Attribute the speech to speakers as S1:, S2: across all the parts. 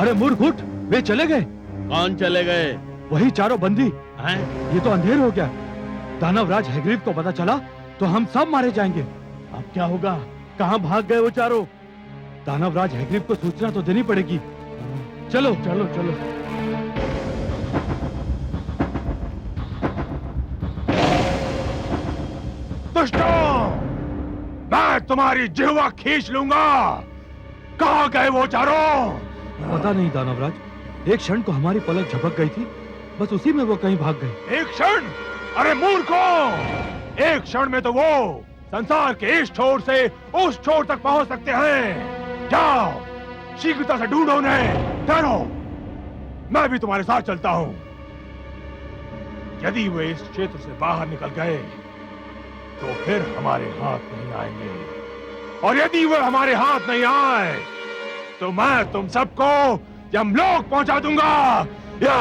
S1: अरे मूर्ख उठ, वे चले गए।
S2: कौन चले गए?
S1: वही चारों बंदी
S2: हैं?
S1: ये तो अंधेर हो गया। दानवराज हैग्रीव को पता चला तो हम सब मारे जाएंगे।
S2: अब क्या होगा? कहाँ भाग गए वो चारों?
S1: दानवराज हैग्रीव को सूचना तो देनी पड़ेगी। चलो
S2: चलो चलो।
S3: दुष्टों, मैं तुम्हारी जिह्वा खींच लूंगा। कहाँ गए वो चारों?
S1: पता नहीं दानवराज, एक क्षण को हमारी पलक झपक गई थी, बस उसी में वो कहीं भाग गए।
S3: एक क्षण? अरे मूर्खों, एक क्षण में तो वो संसार के इस छोर से उस छोर तक पहुंच सकते हैं। जाओ, शीघ्रता से ढूंढो उन्हें। ठहरो, मैं भी तुम्हारे साथ चलता हूं। यदि वे इस क्षेत्र से बाहर निकल गए तो फिर हमारे हाथ नहीं आएंगे, और यदि वे हमारे हाथ नहीं आए तो मैं तुम सबको यमलोक पहुंचा दूंगा। या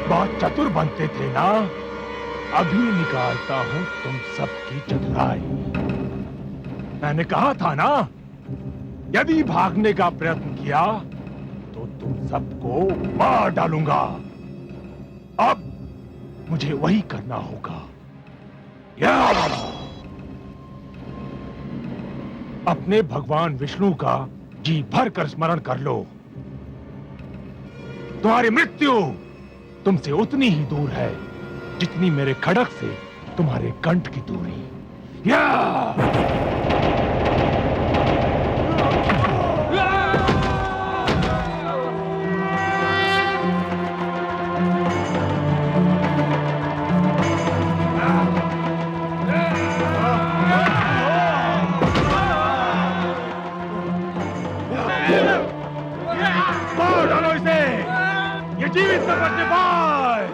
S3: बहुत चतुर बनते थे ना। अभी निकालता हूं तुम सबकी चतुराई। मैंने कहा था ना, यदि भागने का प्रयत्न किया तो तुम सबको मार डालूंगा। अब मुझे वही करना होगा। या अपने भगवान विष्णु का जी भर कर स्मरण कर लो। तुम्हारी मृत्यु तुमसे उतनी ही दूर है जितनी मेरे खड़क से तुम्हारे कंठ की दूरी। या मार डालो इसे, ये जीवित न बचने पाए।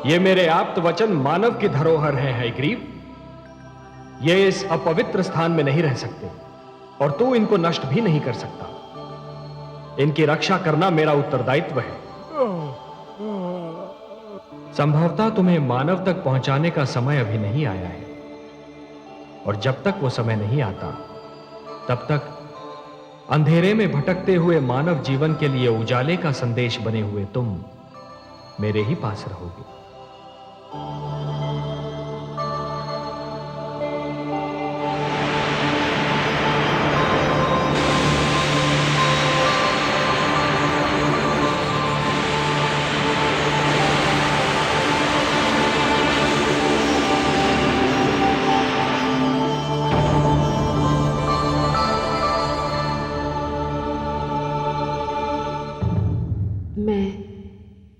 S4: ये मेरे आप्त वचन मानव की धरोहर है हयग्रीव। ये इस अपवित्र स्थान में नहीं रह सकते और तू इनको नष्ट भी नहीं कर सकता। इनकी रक्षा करना मेरा उत्तरदायित्व है। संभवतः तुम्हें मानव तक पहुंचाने का समय अभी नहीं आया है, और जब तक वो समय नहीं आता तब तक अंधेरे में भटकते हुए मानव जीवन के लिए उजाले का संदेश बने हुए तुम मेरे ही पास रहोगे।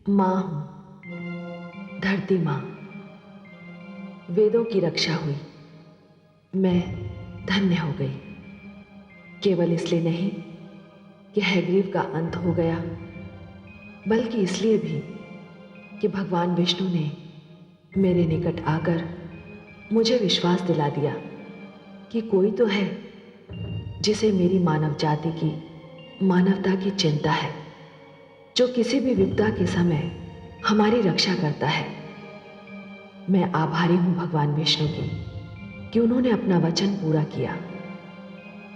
S5: मां हूं, धरती मां। वेदों की रक्षा हुई, मैं धन्य हो गई। केवल इसलिए नहीं कि हयग्रीव का अंत हो गया, बल्कि इसलिए भी कि भगवान विष्णु ने मेरे निकट आकर मुझे विश्वास दिला दिया कि कोई तो है जिसे मेरी मानव जाति की, मानवता की चिंता है, जो किसी भी विपदा के समय हमारी रक्षा करता है। मैं आभारी हूं भगवान विष्णु की कि उन्होंने अपना वचन पूरा किया।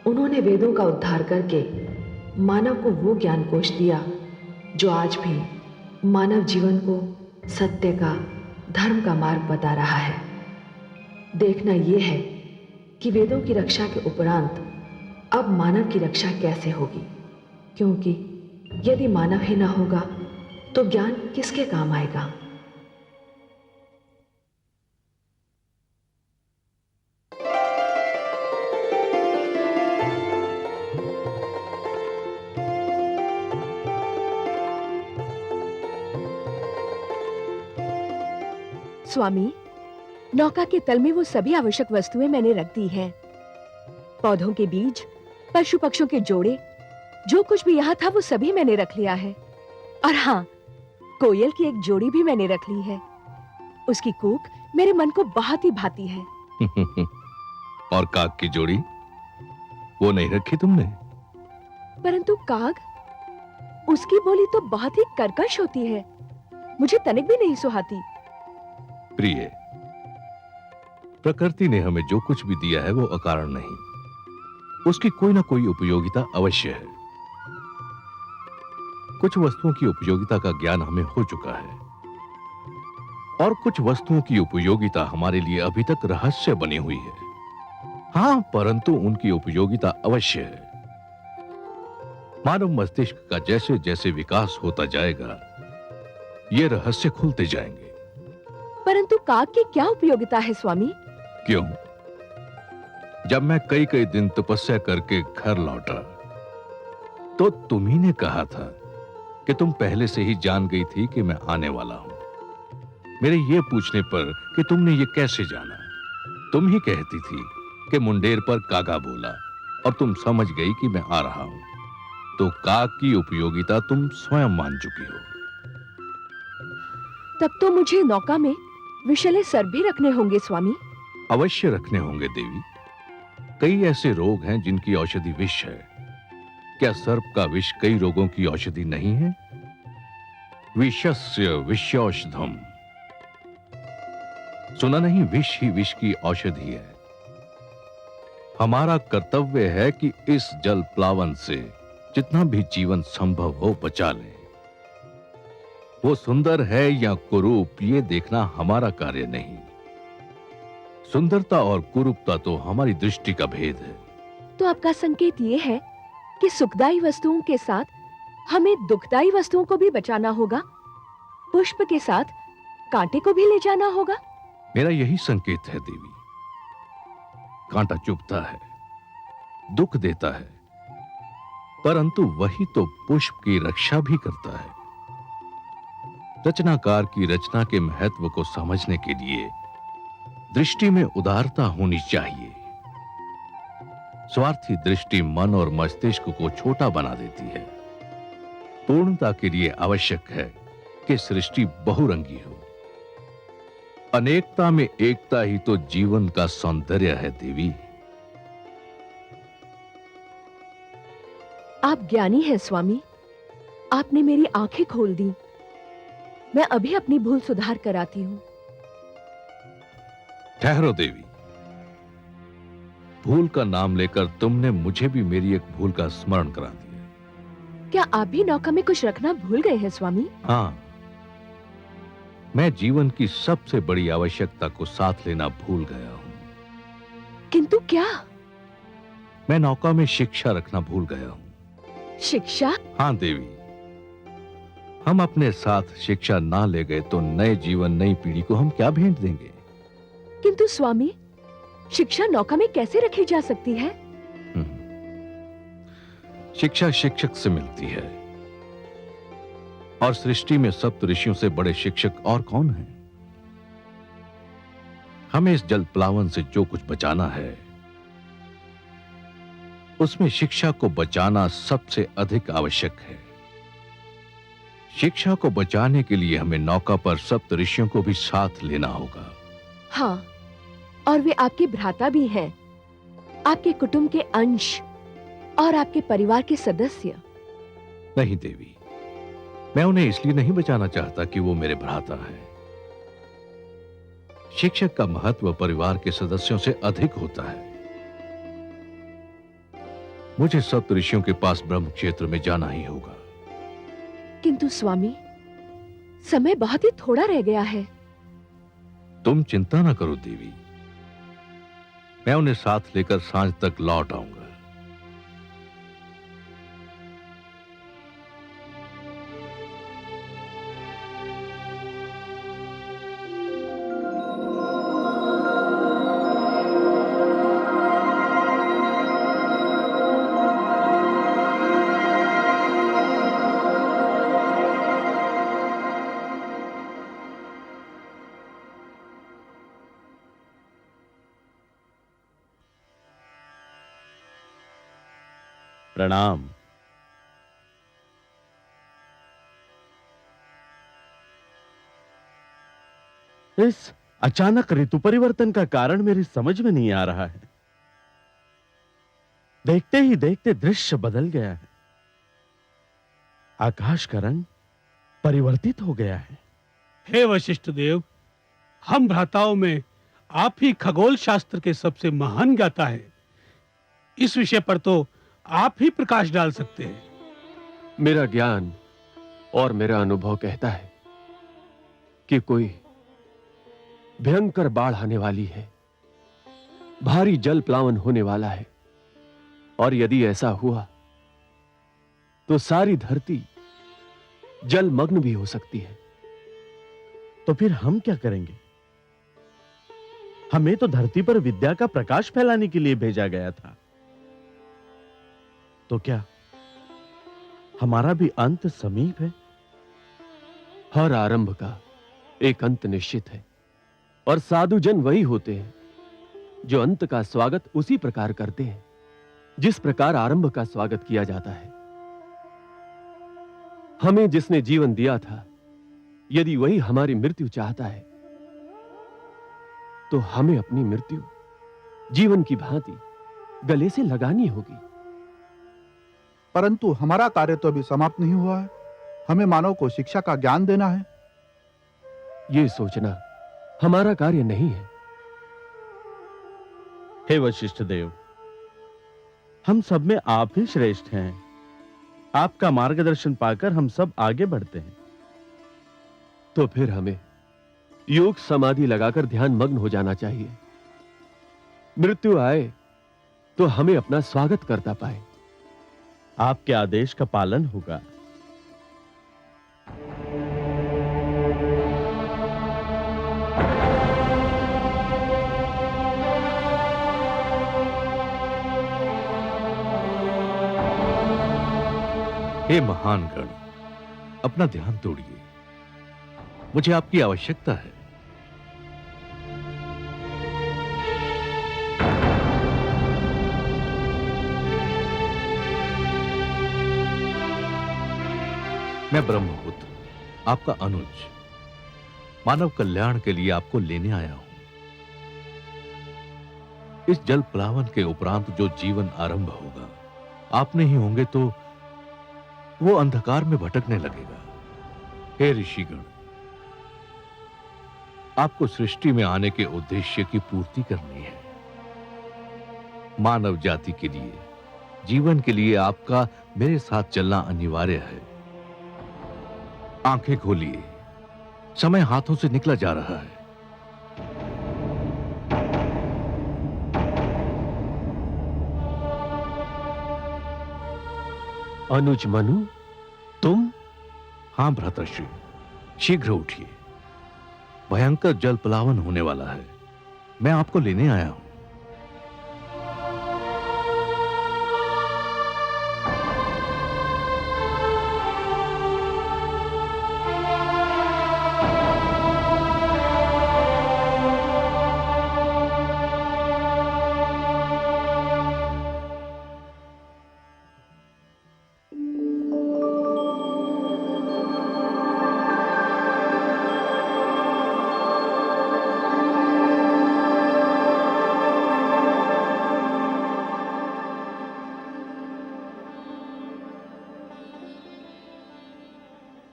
S5: उन्होंने वेदों का उद्धार करके मानव को वो ज्ञान कोश दिया जो आज भी मानव जीवन को सत्य का, धर्म का मार्ग बता रहा है। देखना यह है कि वेदों की रक्षा के उपरांत अब मानव की रक्षा कैसे होगी, क्योंकि यदि मानव ही ना होगा तो ज्ञान किसके काम आएगा।
S6: स्वामी, नौका के तल में वो सभी आवश्यक वस्तुएं मैंने रख दी हैं। पौधों के बीज, पशु पक्षियों के जोड़े, जो कुछ भी यहाँ था वो सभी मैंने रख लिया है। और हाँ, कोयल की एक जोड़ी भी मैंने रख ली है। उसकी कूक मेरे मन को बहुत ही भाती है।
S7: और काग की जोड़ी, वो नहीं रखी तुमने?
S6: परंतु काग, उसकी बोली तो बहुत ही कर्कश होती है, मुझे तनिक भी नहीं सुहाती।
S7: प्रिय, प्रकृति ने हमें जो कुछ भी दिया है वो अकारण नहीं, उसकी कोई ना कोई उपयोगिता अवश्य है। कुछ वस्तुओं की उपयोगिता का ज्ञान हमें हो चुका है और कुछ वस्तुओं की उपयोगिता हमारे लिए अभी तक रहस्य बनी हुई है। हां, परंतु उनकी उपयोगिता अवश्य है। मानव मस्तिष्क का जैसे जैसे विकास होता जाएगा, ये रहस्य खुलते जाएंगे।
S6: परंतु काग की क्या उपयोगिता है स्वामी?
S7: क्यों? जब मैं कई कई दिन तपस्या करके घर लौटा तो तुम्ही ने कहा था कि तुम पहले से ही जान गई थी कि मैं आने वाला हूं। मेरे ये पूछने पर कि तुमने ये कैसे जाना, तुम ही कहती थी कि मुंडेर पर कागा बोला और तुम समझ गई कि मैं आ रहा हूं। तो काग की उपयोगिता तुम स्वयं मान चुकी हो।
S6: तब तो मुझे नौका में विषैले सर्प भी रखने होंगे स्वामी।
S7: अवश्य रखने होंगे देवी। कई ऐसे रोग हैं जिनकी औषधि विष है। क्या सर्प का विष कई रोगों की औषधि नहीं है? विषस्य विषौषधम। सुना नहीं? विष ही विष की औषधि है। हमारा कर्तव्य है कि इस जल प्लावन से जितना भी जीवन संभव हो बचा लें। वो सुंदर है या कुरूप, ये देखना हमारा कार्य नहीं। सुंदरता और कुरूपता तो हमारी दृष्टि का भेद है।
S6: तो आपका संकेत ये है कि सुखदायी वस्तुओं के साथ हमें दुखदायी वस्तुओं को भी बचाना होगा, पुष्प के साथ कांटे को भी ले जाना होगा।
S7: मेरा यही संकेत है देवी। कांटा चुभता है, दुख देता है, परंतु वही तो पुष्प की रक्षा भी करता है। रचनाकार की रचना के महत्व को समझने के लिए दृष्टि में उदारता होनी चाहिए। स्वार्थी दृष्टि मन और मस्तिष्क को छोटा बना देती है। पूर्णता के लिए आवश्यक है कि सृष्टि बहुरंगी हो, अनेकता में एकता ही तो जीवन का सौंदर्य है देवी।
S6: आप ज्ञानी हैं स्वामी। आपने मेरी आंखें खोल दी। मैं अभी अपनी भूल सुधार कर आती हूं।
S7: ठहरो देवी, भूल का नाम लेकर तुमने मुझे भी मेरी एक भूल का स्मरण करा दिया।
S6: क्या आप भी नौका में कुछ रखना भूल गए हैं स्वामी?
S7: हाँ, मैं जीवन की सबसे बड़ी आवश्यकता को साथ लेना भूल गया हूं।
S6: किंतु क्या?
S7: मैं नौका में शिक्षा रखना भूल गया हूं।
S6: शिक्षा?
S7: हाँ देवी, हम अपने साथ शिक्षा ना ले गए तो नए जीवन, नई पीढ़ी को हम क्या भेंट देंगे?
S6: किंतु स्वामी, शिक्षा नौका में कैसे रखी जा सकती है?
S7: शिक्षा शिक्षक से मिलती है, और सृष्टि में सप्त ऋषियों से बड़े शिक्षक और कौन हैं? हमें इस जल प्लावन से जो कुछ बचाना है, उसमें शिक्षा को बचाना सबसे अधिक आवश्यक है। शिक्षा को बचाने के लिए हमें नौका पर सप्त ऋषियों को भी साथ लेना होगा।
S6: हाँ, और वे आपके भ्राता भी हैं, आपके कुटुंब के अंश और आपके परिवार के सदस्य।
S7: नहीं देवी, मैं उन्हें इसलिए नहीं बचाना चाहता कि वो मेरे भ्राता है। शिक्षक का महत्व परिवार के सदस्यों से अधिक होता है। मुझे सप्त ऋषियों के पास ब्रह्म क्षेत्र में जाना ही होगा।
S6: किंतु स्वामी, समय बहुत ही थोड़ा रह गया है।
S7: तुम चिंता ना करो देवी, मैं उन्हें साथ लेकर सांझ तक लौट आऊंगा।
S2: प्रणाम। इस अचानक ऋतु परिवर्तन का कारण मेरी समझ में नहीं आ रहा है। देखते ही देखते दृश्य बदल गया है। आकाश का रंग परिवर्तित हो गया है।
S8: हे वशिष्ठ देव, हम भ्राताओं में आप ही खगोल शास्त्र के सबसे महान ज्ञाता हैं। इस विषय पर तो आप ही प्रकाश डाल सकते हैं।
S9: मेरा ज्ञान और मेरा अनुभव कहता है कि कोई भयंकर बाढ़ आने वाली है, भारी जल प्लावन होने वाला है, और यदि ऐसा हुआ तो सारी धरती जलमग्न भी हो सकती है।
S2: तो फिर हम क्या करेंगे? हमें तो धरती पर विद्या का प्रकाश फैलाने के लिए भेजा गया था। तो क्या हमारा भी अंत समीप है?
S9: हर आरंभ का एक अंत निश्चित है, और साधु जन वही होते हैं जो अंत का स्वागत उसी प्रकार करते हैं जिस प्रकार आरंभ का स्वागत किया जाता है। हमें जिसने जीवन दिया था, यदि वही हमारी मृत्यु चाहता है, तो हमें अपनी मृत्यु जीवन की भांति गले से लगानी होगी।
S10: परंतु हमारा कार्य तो अभी समाप्त नहीं हुआ है। हमें मानव को शिक्षा का ज्ञान देना है।
S9: यह सोचना हमारा कार्य नहीं है।
S2: हे वशिष्ठ देव, हम सब में आप ही श्रेष्ठ हैं। आपका मार्गदर्शन पाकर हम सब आगे बढ़ते हैं।
S9: तो फिर हमें योग समाधि लगाकर ध्यान मग्न हो जाना चाहिए। मृत्यु आए तो हमें अपना स्वागत करता पाए।
S2: आपके आदेश का पालन होगा।
S7: हे महान गण, अपना ध्यान तोड़िए, मुझे आपकी आवश्यकता है। मैं ब्रह्मपुत्र, आपका अनुज, मानव कल्याण के लिए आपको लेने आया हूं। इस जल प्लावन के उपरांत जो जीवन आरंभ होगा, आप नहीं होंगे तो वो अंधकार में भटकने लगेगा। हे ऋषिगण, आपको सृष्टि में आने के उद्देश्य की पूर्ति करनी है। मानव जाति के लिए, जीवन के लिए आपका मेरे साथ चलना अनिवार्य है। आंखें खोलिए, समय हाथों से निकला जा रहा है।
S9: अनुज मनु, तुम?
S7: हां भ्राताश्री, शीघ्र उठिए। भयंकर जल प्लावन होने वाला है। मैं आपको लेने आया हूं।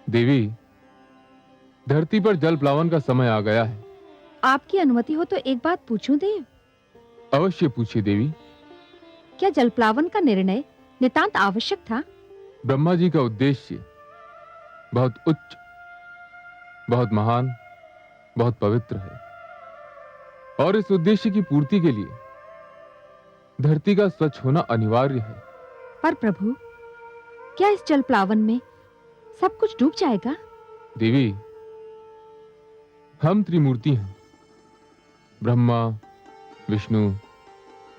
S11: देवी, धरती पर जल प्लावन का समय आ गया है।
S6: आपकी अनुमति हो तो एक बात पूछूं देव?
S11: अवश्य पूछिए देवी।
S6: क्या जल प्लावन का निर्णय नितांत आवश्यक था?
S11: ब्रह्मा जी का उद्देश्य बहुत उच्च, बहुत महान, बहुत पवित्र है, और इस उद्देश्य की पूर्ति के लिए धरती का स्वच्छ होना अनिवार्य है।
S6: पर प्रभु, क्या इस जल प्लावन में सब कुछ डूब जाएगा?
S11: देवी, हम त्रिमूर्ति हैं, ब्रह्मा, विष्णु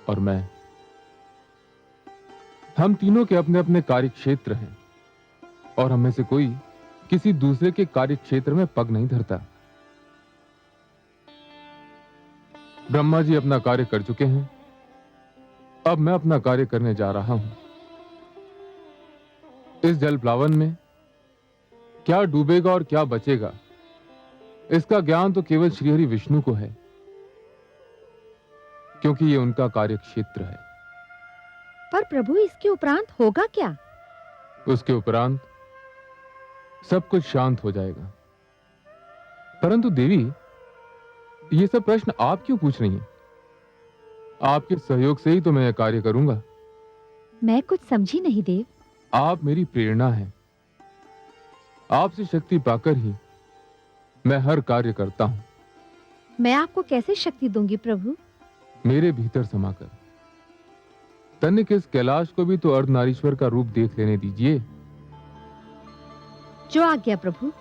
S11: और मैं। हम तीनों के अपने अपने कार्य क्षेत्र हैं, और हमें से कोई किसी दूसरे के कार्य क्षेत्र में पग नहीं धरता। ब्रह्मा जी अपना कार्य कर चुके हैं, अब मैं अपना कार्य करने जा रहा हूं। इस जल प्लावन में क्या डूबेगा और क्या बचेगा, इसका ज्ञान तो केवल श्रीहरि विष्णु को है, क्योंकि ये उनका कार्य क्षेत्र है।
S6: पर प्रभु, इसके उपरांत होगा क्या?
S11: उसके उपरांत सब कुछ शांत हो जाएगा। परंतु देवी, ये सब प्रश्न आप क्यों पूछ रही हैं? आपके सहयोग से ही तो मैं यह कार्य करूंगा।
S6: मैं कुछ समझी नहीं देव।
S11: आप मेरी प्रेरणा हैं। आपसे शक्ति पाकर ही मैं हर कार्य करता हूं।
S6: मैं आपको कैसे शक्ति दूंगी प्रभु?
S11: मेरे भीतर समाकर। तनिक इस कैलाश को भी तो अर्धनारीश्वर का रूप देख लेने दीजिए।
S6: जो आज्ञा प्रभु।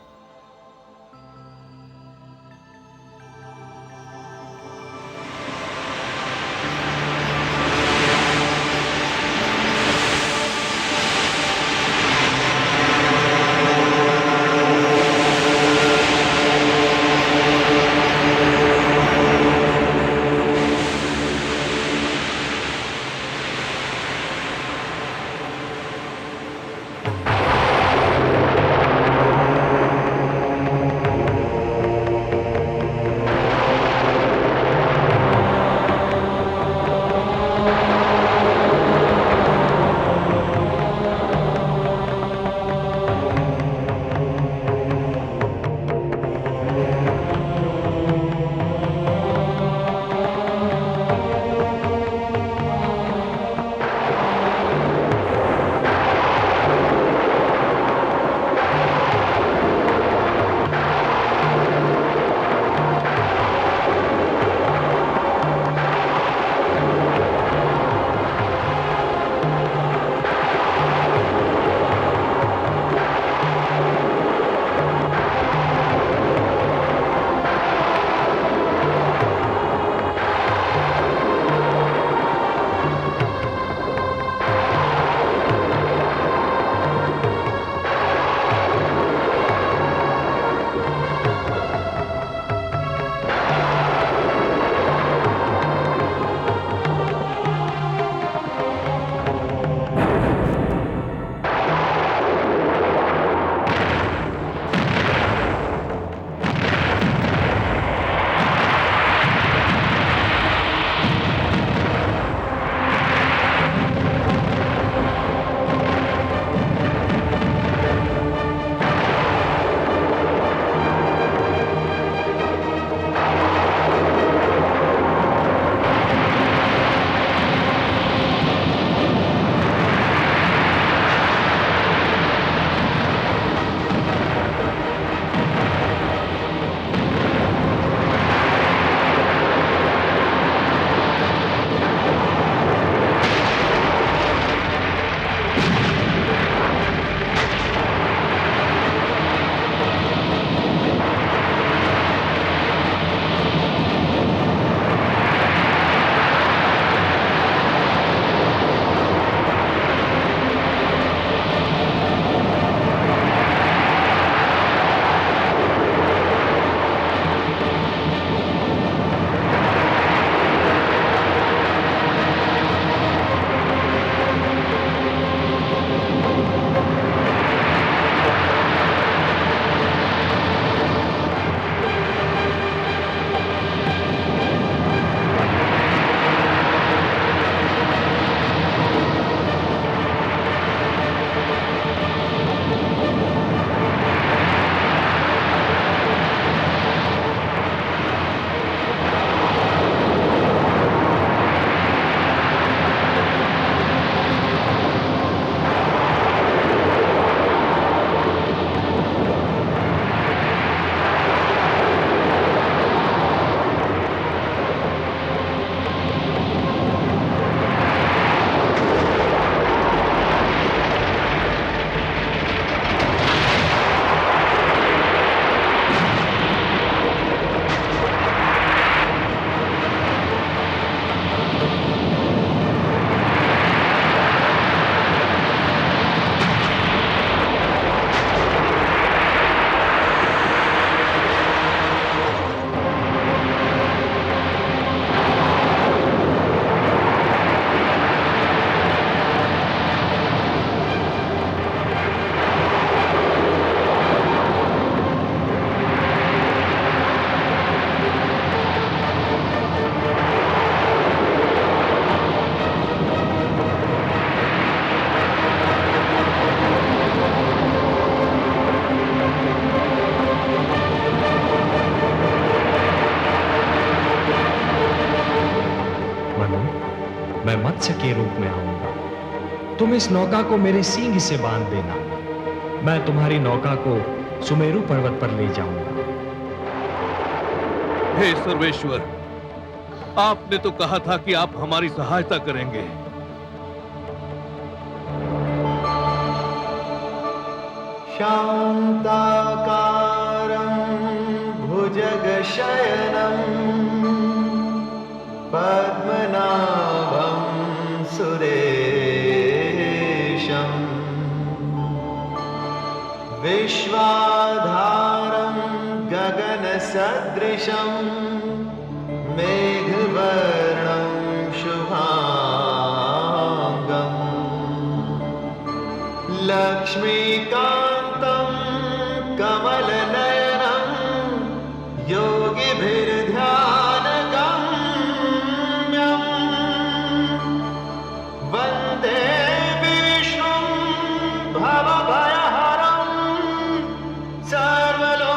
S4: मैं मत्स्य के रूप में आऊंगा। तुम इस नौका को मेरे सींग से बांध देना। मैं तुम्हारी नौका को सुमेरु पर्वत पर ले जाऊंगा।
S7: हे सर्वेश्वर, आपने तो कहा था कि आप हमारी सहायता करेंगे।
S12: शान्ताकारं भुजगशयनं पद्मनाभं सुरेशं विश्वाधारं गगनसदृशं मेघवर्णं शुभांगं लक्ष्मीकान्तं कमलनयनं योगिभिर्ध्यानगम्यं वन्दे विष्णुं भवभयहरं सर्वलोकैकनाथम्।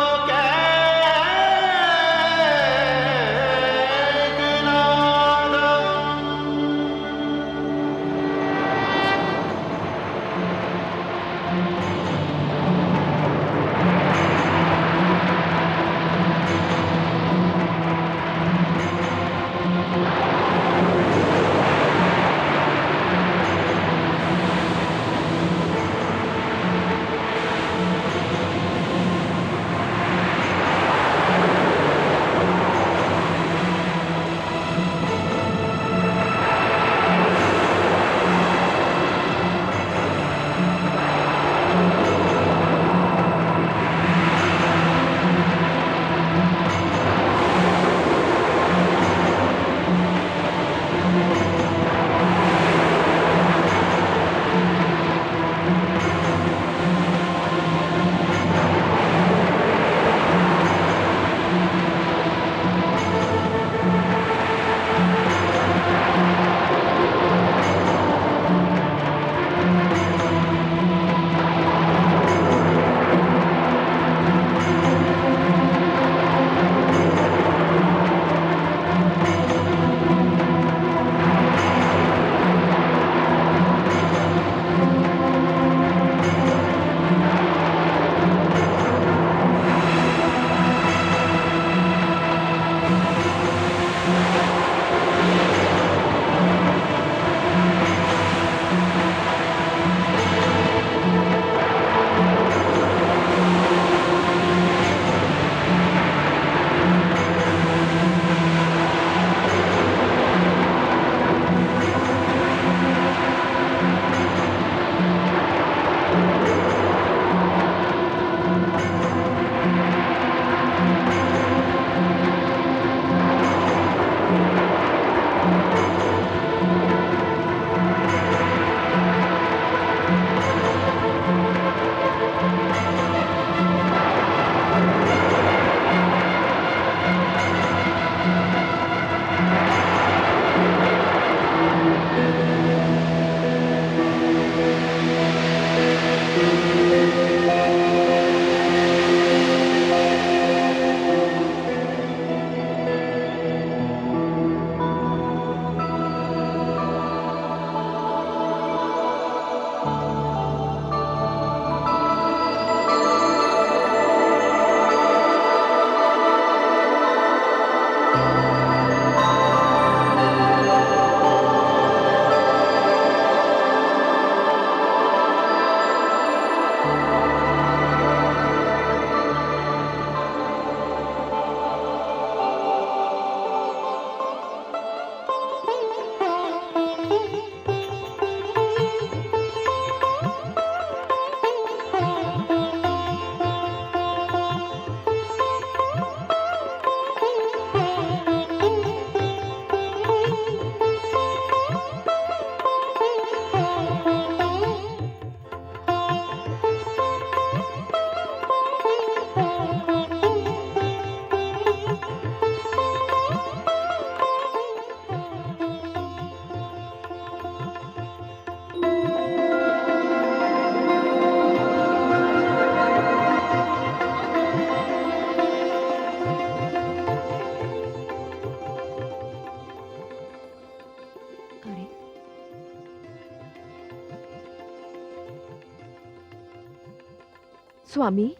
S6: स्वामी,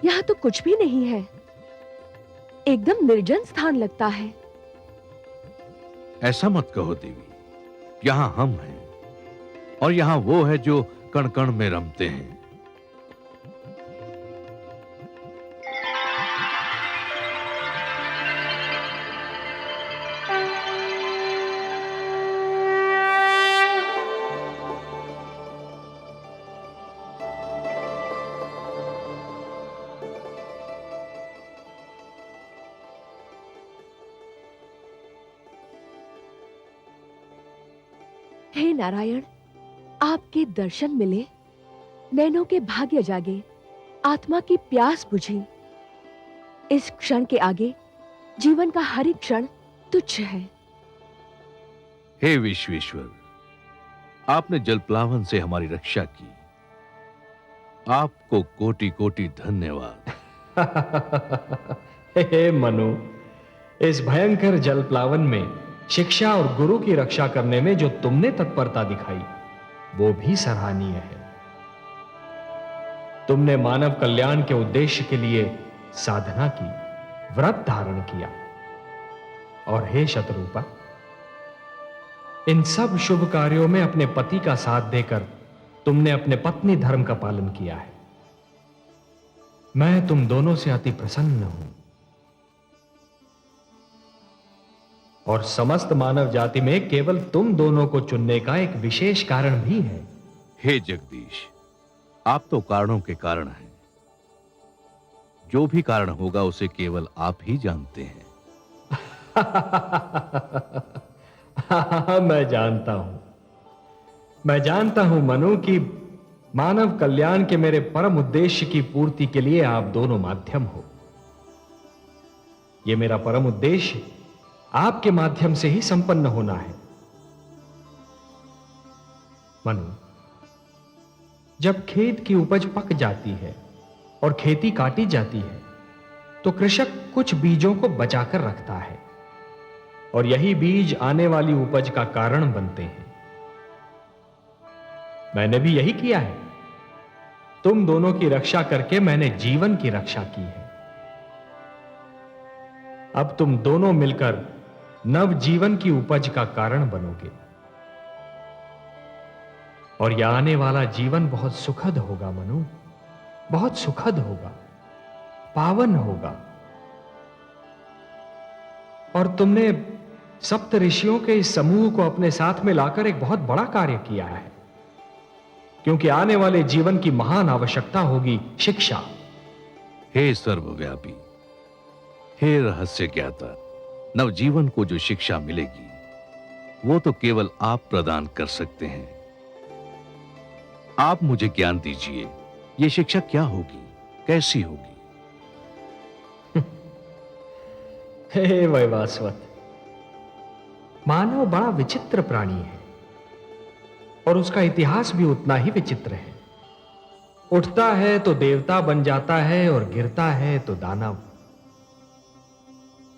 S6: यहाँ तो कुछ भी नहीं है। एकदम निर्जन स्थान लगता है।
S7: ऐसा मत कहो देवी, यहाँ हम हैं और यहाँ वो है जो कण कण में रमते हैं।
S6: हे नारायण, आपके दर्शन मिले, नैनों के भाग्य जागे, आत्मा की प्यास बुझी। इस क्षण के आगे जीवन का हर एक क्षण तुच्छ है।
S7: हे विश्वेश्वर, आपने जलप्लावन से हमारी रक्षा की, आपको कोटि कोटि धन्यवाद।
S4: हे मनु, इस भयंकर जलप्लावन में शिक्षा और गुरु की रक्षा करने में जो तुमने तत्परता दिखाई, वो भी सराहनीय है। तुमने मानव कल्याण के उद्देश्य के लिए साधना की, व्रत धारण किया। और हे शतरूपा, इन सब शुभ कार्यों में अपने पति का साथ देकर तुमने अपने पत्नी धर्म का पालन किया है। मैं तुम दोनों से अति प्रसन्न हूं और समस्त मानव जाति में केवल तुम दोनों को चुनने का एक विशेष कारण भी है।
S7: हे जगदीश, आप तो कारणों के कारण हैं। जो भी कारण होगा उसे केवल आप ही जानते हैं।
S4: मैं जानता हूं मनु कि मानव कल्याण के मेरे परम उद्देश्य की पूर्ति के लिए आप दोनों माध्यम हो। यह मेरा परम उद्देश्य आपके माध्यम से ही संपन्न होना है। मनु, जब खेत की उपज पक जाती है और खेती काटी जाती है, तो कृषक कुछ बीजों को बचाकर रखता है और यही बीज आने वाली उपज का कारण बनते हैं। मैंने भी यही किया है। तुम दोनों की रक्षा करके मैंने जीवन की रक्षा की है। अब तुम दोनों मिलकर नव जीवन की उपज का कारण बनोगे और यह आने वाला जीवन बहुत सुखद होगा मनु, बहुत सुखद होगा, पावन होगा। और तुमने सप्त ऋषियों के इस समूह को अपने साथ में लाकर एक बहुत बड़ा कार्य किया है, क्योंकि आने वाले जीवन की महान आवश्यकता होगी शिक्षा।
S7: हे सर्वव्यापी, हे रहस्य ज्ञाता, नवजीवन को जो शिक्षा मिलेगी वो तो केवल आप प्रदान कर सकते हैं। आप मुझे ज्ञान दीजिए, ये शिक्षा क्या होगी, कैसी होगी?
S4: हे वैवास्वत, मानव बड़ा विचित्र प्राणी है और उसका इतिहास भी उतना ही विचित्र है। उठता है तो देवता बन जाता है और गिरता है तो दानव।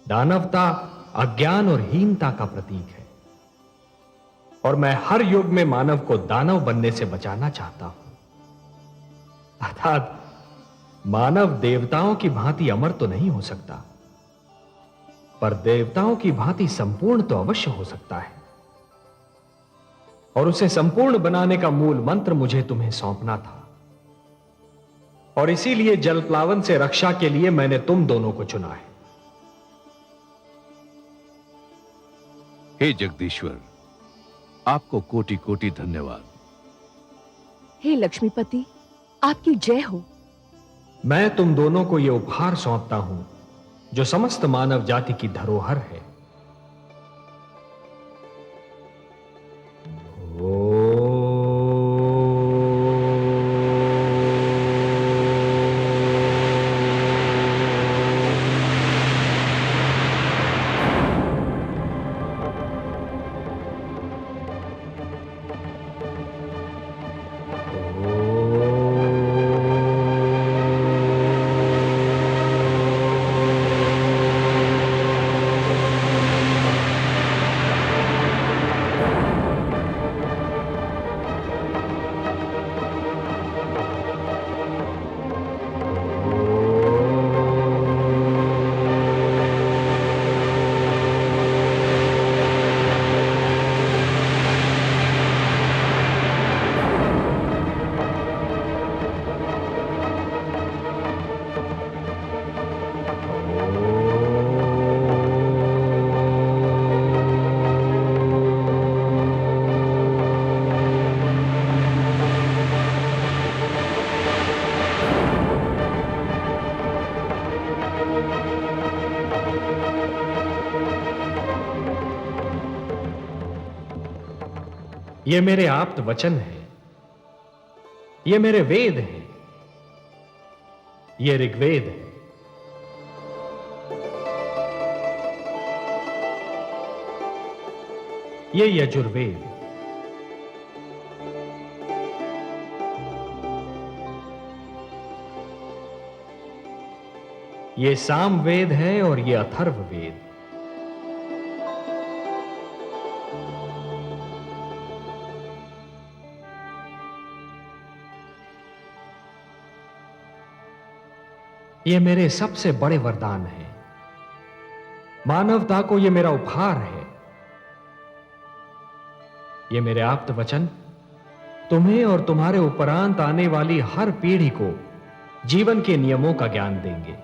S4: दानवता अज्ञान और हीनता का प्रतीक है और मैं हर युग में मानव को दानव बनने से बचाना चाहता हूं। अर्थात मानव देवताओं की भांति अमर तो नहीं हो सकता, पर देवताओं की भांति संपूर्ण तो अवश्य हो सकता है। और उसे संपूर्ण बनाने का मूल मंत्र मुझे तुम्हें सौंपना था और इसीलिए जलप्लावन से रक्षा के लिए मैंने तुम दोनों को चुना है।
S7: हे जगदीश्वर, आपको कोटि कोटि धन्यवाद।
S6: हे लक्ष्मीपति, आपकी जय हो।
S4: मैं तुम दोनों को यह उपहार सौंपता हूं जो समस्त मानव जाति की धरोहर है। ये मेरे आप्त वचन है, ये मेरे वेद हैं, ये ऋग्वेद है। ये यजुर्वेद, ये सामवेद है और ये अथर्ववेद। ये मेरे सबसे बड़े वरदान हैं। मानवता को ये मेरा उपहार है। ये मेरे आप्त वचन तुम्हें और तुम्हारे उपरांत आने वाली हर पीढ़ी को जीवन के नियमों का ज्ञान देंगे।